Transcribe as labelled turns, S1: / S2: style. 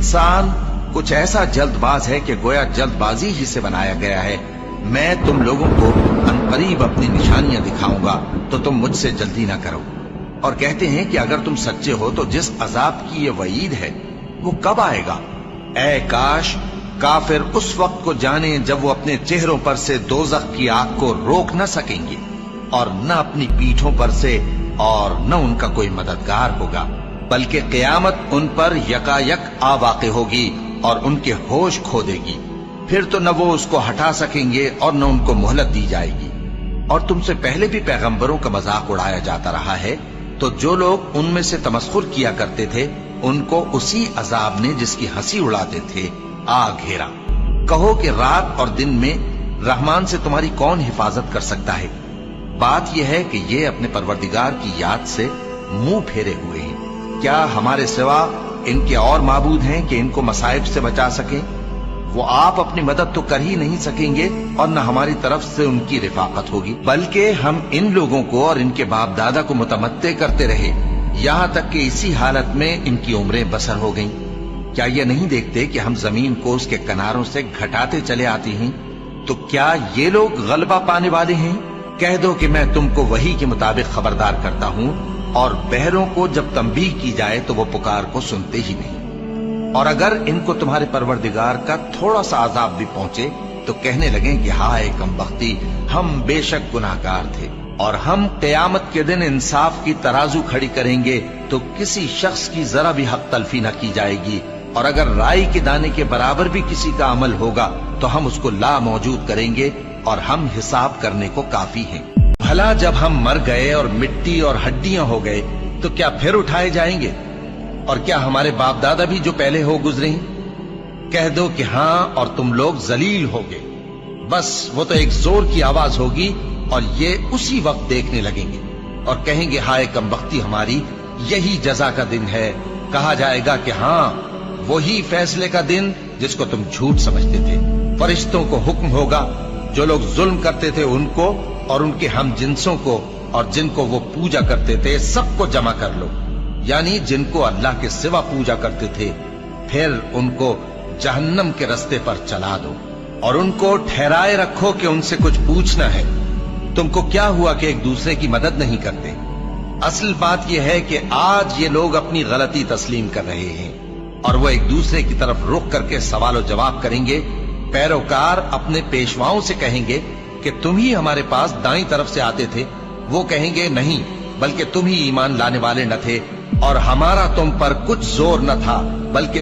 S1: इंसान कुछ ऐसा जल्दबाज है कि गोया जल्दबाजी ही से बनाया गया है। मैं तुम लोगों को अनकरीब अपनी निशानियां दिखाऊंगा तो तुम मुझसे जल्दी ना करो। और कहते हैं कि अगर तुम सच्चे हो तो जिस अजाब की ये वईद है वो कब आएगा? ऐ काश काफिर उस वक्त को जाने जब वो अपने चेहरों पर से दोज़ख की आग को रोक न सकेंगे और न अपनी पीठों पर से और न उनका कोई मददगार होगा, बल्कि क़यामत उन पर यकायक आ वाक़े होगी और उनके होश खो देगी। फिर तो न वो उसको हटा सकेंगे और न उनको मोहलत दी जाएगी। और तुमसे पहले भी पैगंबरों का मजाक उड़ाया जाता रहा है, तो जो लोग उनमें से तमस्खुर किया करते थे उनको उसी अजाब ने जिसकी हंसी उड़ाते थे आ घेरा। कहो कि रात और दिन में रहमान से तुम्हारी कौन हिफाजत कर सकता है? बात यह है कि ये अपने परवरदिगार की याद से मुंह फेरे हुए हैं। क्या हमारे सिवा इनके और माबूद हैं कि इनको मसाइब से बचा सकें? वो आप अपनी मदद तो कर ही नहीं सकेंगे और न हमारी तरफ से उनकी रिफाकत होगी, बल्कि हम इन लोगों को और इनके बाप दादा को मुतमत्ते करते रहे, यहाँ तक कि इसी हालत में इनकी उम्रें बसर हो गईं। क्या ये नहीं देखते कि हम जमीन को उसके किनारों से घटाते चले आते हैं? तो क्या ये लोग गलबा पाने वाले हैं? कह दो कि मैं तुमको वही के मुताबिक खबरदार करता हूँ, और बहरों को जब तंबीह की जाए तो वो पुकार को सुनते ही नहीं। और अगर इनको तुम्हारे परवरदिगार का थोड़ा सा अजाब भी पहुंचे तो कहने लगे कि हाय कमबख्ती, हम बेशक गुनाहगार थे। और हम क़यामत के दिन इंसाफ की तराजू खड़ी करेंगे तो किसी शख्स की जरा भी हक तलफी न की जाएगी, और अगर राई के दाने के बराबर भी किसी का अमल होगा तो हम उसको ला मौजूद करेंगे और हम हिसाब करने को काफी हैं। भला जब हम मर गए और मिट्टी और हड्डियां हो गए तो क्या फिर उठाए जाएंगे? और क्या हमारे बाप दादा भी जो पहले हो गुजरे हैं? कह दो कि हाँ, और तुम लोग जलील होगे। बस वो तो एक जोर की आवाज होगी और ये उसी वक्त देखने लगेंगे और कहेंगे हाय कमबख्ती हमारी, यही जजा का दिन है। कहा जाएगा कि हाँ, वही फैसले का दिन जिसको तुम झूठ समझते थे। फरिश्तों को हुक्म होगा जो लोग जुल्म करते थे उनको और उनके हम जिन्सों को और जिनको वो पूजा करते थे सबको जमा कर लो, यानी जिनको अल्लाह के सिवा पूजा करते थे, फिर उनको जहन्नम के रास्ते पर चला दो और उनको ठहराए रखो कि उनसे कुछ पूछना है। तुमको क्या हुआ कि एक दूसरे की मदद नहीं करते? असल बात यह है कि आज ये लोग अपनी गलती तस्लीम कर रहे हैं और वो एक दूसरे की तरफ रुख करके सवाल जवाब करेंगे। पैरोकार अपने पेशवाओं से कहेंगे कि तुम ही हमारे पास दाईं तरफ से आते थे। वो कहेंगे नहीं, बल्कि तुम ही ईमान लाने वाले न थे और हमारा तुम पर कुछ जोर न था, बल्कि